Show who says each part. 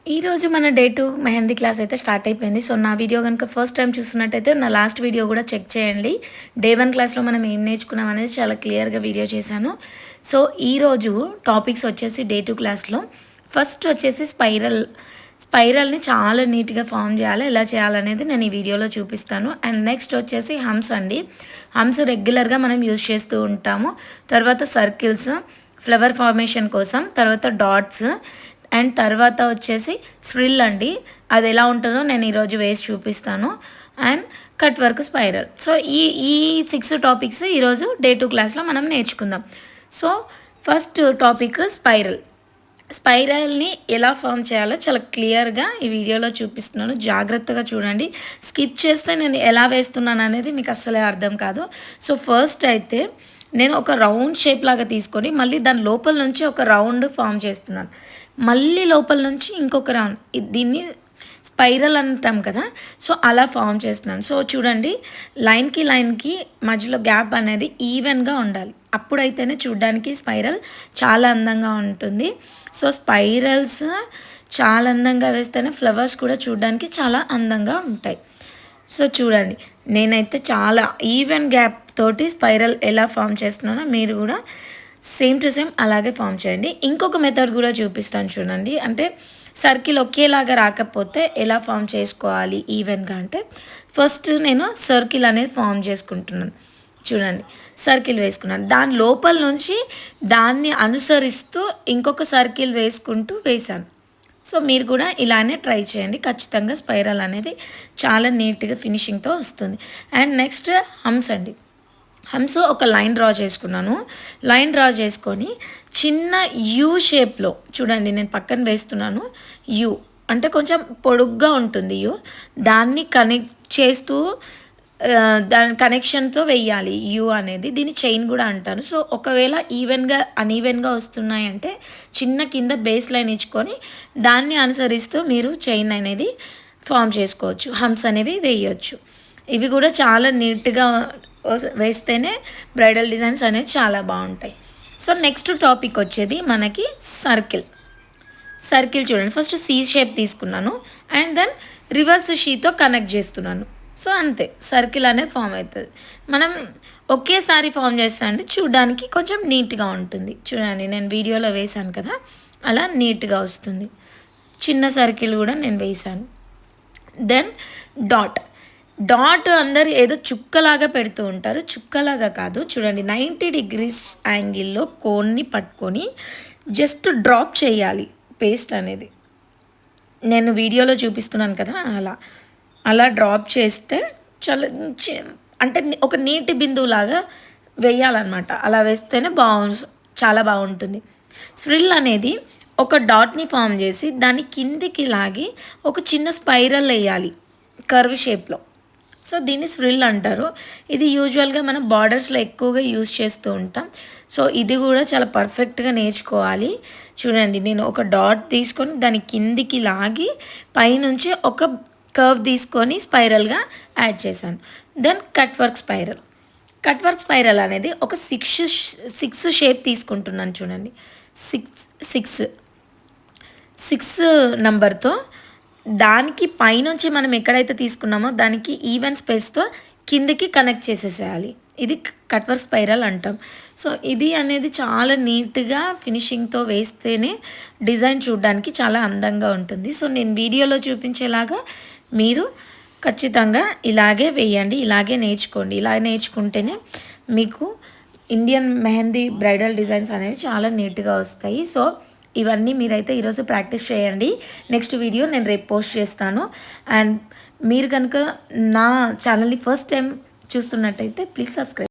Speaker 1: ఈరోజు మన day 2 mehndi class అయితే స్టార్ట్ అయిపోయింది. సో, నా వీడియో గనుక ఫస్ట్ టైం చూస్తున్నట్టయితే నా లాస్ట్ వీడియో కూడా చెక్ చేయండి. డే 1 క్లాస్‌లో మనం ఏం నేర్చుకున్నాం అనేది చాలా క్లియర్‌గా వీడియో చేశాను. సో, ఈరోజు టాపిక్స్ వచ్చేసి డే 2 క్లాస్‌లో ఫస్ట్ వచ్చేసి స్పైరల్‌ని చాలా నీట్‌గా ఫామ్ చేయాలి. ఎలా చేయాలనేది నేను ఈ వీడియోలో చూపిస్తాను. అండ్ నెక్స్ట్ వచ్చేసి హంప్స్ అండి. హంప్స్ రెగ్యులర్‌గా మనం యూజ్ చేస్తూ ఉంటాము. తర్వాత సర్కిల్స్, ఫ్లవర్ ఫార్మేషన్ కోసం, తర్వాత డాట్స్ అండ్ తర్వాత వచ్చేసి స్ప్రిల్ అండి. అది ఎలా ఉంటుందో నేను ఈరోజు వేసి చూపిస్తాను. And cut work spiral. So ఈ ఈ 6 టాపిక్స్ ఈరోజు డే 2 క్లాస్లో మనం నేర్చుకుందాం. సో ఫస్ట్ టాపిక్ స్పైరల్ని ఎలా ఫామ్ చేయాలో చాలా క్లియర్గా ఈ వీడియోలో చూపిస్తున్నాను. జాగ్రత్తగా చూడండి. స్కిప్ చేస్తే నేను ఎలా వేస్తున్నాను అనేది మీకు అస్సలే అర్థం కాదు. సో ఫస్ట్ అయితే నేను ఒక రౌండ్ షేప్ లాగా తీసుకొని మళ్ళీ దాని లోపల నుంచి ఒక రౌండ్ ఫామ్ చేస్తున్నాను. మళ్ళీ లోపల నుంచి ఇంకొక రౌండ్, దీన్ని స్పైరల్ అంటాం కదా. సో అలా ఫామ్ చేస్తున్నాను. సో చూడండి, లైన్కి మధ్యలో గ్యాప్ అనేది ఈవెన్గా ఉండాలి. అప్పుడైతేనే చూడడానికి స్పైరల్ చాలా అందంగా ఉంటుంది. సో స్పైరల్స్ చాలా అందంగా వేస్తేనే ఫ్లవర్స్ కూడా చూడడానికి చాలా అందంగా ఉంటాయి. సో చూడండి, నేనైతే చాలా ఈవెన్ గ్యాప్ తోటి స్పైరల్ ఎలా ఫామ్ చేస్తున్నానో మీరు కూడా సేమ్ టు సేమ్ అలాగే ఫామ్ చేయండి. ఇంకొక మెథడ్ కూడా చూపిస్తాను చూడండి. అంటే సర్కిల్ ఒకేలాగా రాకపోతే ఎలా ఫామ్ చేసుకోవాలి ఈవెన్గా అంటే, ఫస్ట్ నేను సర్కిల్ అనేది ఫామ్ చేసుకుంటున్నాను. చూడండి, సర్కిల్ వేసుకున్నాను. దాని లోపల నుంచి దాన్ని అనుసరిస్తూ ఇంకొక సర్కిల్ వేసుకుంటూ వేశాను. సో మీరు కూడా ఇలానే ట్రై చేయండి. ఖచ్చితంగా స్పైరల్ అనేది చాలా నీట్గా ఫినిషింగ్తో వస్తుంది. అండ్ నెక్స్ట్ హంప్స్ అండి. హంప్స్ ఒక లైన్ డ్రా చేసుకున్నాను. లైన్ డ్రా చేసుకొని చిన్న యూ షేప్లో చూడండి, నేను పక్కన వేస్తున్నాను. యూ అంటే కొంచెం పొడుగ్గా ఉంటుంది యూ. దాన్ని కనెక్ట్ చేస్తూ దాని కనెక్షన్తో వేయాలి యూ అనేది. దీన్ని చైన్ కూడా అంటాను. సో ఒకవేళ అన్ఈవెన్గా వస్తున్నాయంటే చిన్న కింద బేస్ లైన్ ఇచ్చుకొని దాన్ని అనుసరిస్తూ మీరు చైన్ అనేది ఫామ్ చేసుకోవచ్చు. హంప్స్ అనేవి వేయవచ్చు. ఇవి కూడా చాలా నీట్గా వేస్తేనే బ్రైడల్ డిజైన్స్ అనేవి చాలా బాగుంటాయి. సో నెక్స్ట్ టాపిక్ వచ్చేది మనకి సర్కిల్ చూడండి. ఫస్ట్ సి షేప్ తీసుకున్నాను అండ్ దెన్ రివర్స్ షీతో కనెక్ట్ చేస్తున్నాను. సో అంతే, సర్కిల్ అనేది ఫామ్ అవుతుంది. మనం ఒకేసారి ఫామ్ చేస్తామంటే చూడడానికి కొంచెం నీట్గా ఉంటుంది. చూడండి, నేను వీడియోలో వేశాను కదా, అలా నీట్గా వస్తుంది. చిన్న సర్కిల్ కూడా నేను వేశాను. దెన్ డాట్ అందరు ఏదో చుక్కలాగా పెడుతూ ఉంటారు. చుక్కలాగా కాదు, చూడండి 90 degrees యాంగిల్లో కోన్ని పట్టుకొని జస్ట్ డ్రాప్ చేయాలి పేస్ట్ అనేది. నేను వీడియోలో చూపిస్తున్నాను కదా, అలా డ్రాప్ చేస్తే చాలా అంటే ఒక నీటి బిందువులాగా వేయాలన్నమాట. అలా వేస్తేనే చాలా బాగుంటుంది. స్ప్రిల్ అనేది ఒక డాట్ని ఫామ్ చేసి దాన్ని కిందికి లాగి ఒక చిన్న స్పైరల్ వేయాలి కర్వ్ షేప్లో. సో దీన్ని స్ప్రిల్ అంటారు. ఇది యూజువల్గా మనం బార్డర్స్లో ఎక్కువగా యూజ్ చేస్తూ ఉంటాం. సో ఇది కూడా చాలా పర్ఫెక్ట్గా నేర్చుకోవాలి. చూడండి, నేను ఒక డాట్ తీసుకొని దాని కిందికి లాగి పైనుంచి ఒక కర్వ్ తీసుకొని స్పైరల్గా యాడ్ చేశాను. దెన్ కట్ వర్క్ స్పైరల్ అనేది ఒక సిక్స్ షేప్ తీసుకుంటున్నాను. చూడండి, సిక్స్ నెంబర్తో దానికి పైనుంచి మనం ఎక్కడైతే తీసుకున్నామో దానికి ఈవెన్ స్పేస్తో కిందకి కనెక్ట్ చేసేసేయాలి. ఇది కట్ వర్క్ స్పైరల్ అంటాం. సో ఇది అనేది చాలా నీట్గా ఫినిషింగ్తో వేస్తేనే డిజైన్ చూడడానికి చాలా అందంగా ఉంటుంది. సో నేను వీడియోలో చూపించేలాగా మీరు ఖచ్చితంగా ఇలాగే వేయండి, ఇలాగే నేర్చుకోండి. ఇలా నేర్చుకుంటేనే మీకు ఇండియన్ మెహందీ బ్రైడల్ డిజైన్స్ అనేవి చాలా నీట్గా వస్తాయి. సో ఇవన్నీ మీరైతే ఈరోజు ప్రాక్టీస్ చేయండి. నెక్స్ట్ వీడియో నేను రేపు పోస్ట్ చేస్తాను. అండ్ మీరు కనుక నా ఛానల్ని ఫస్ట్ టైం చూస్తున్నట్టయితే ప్లీజ్ సబ్స్క్రైబ్.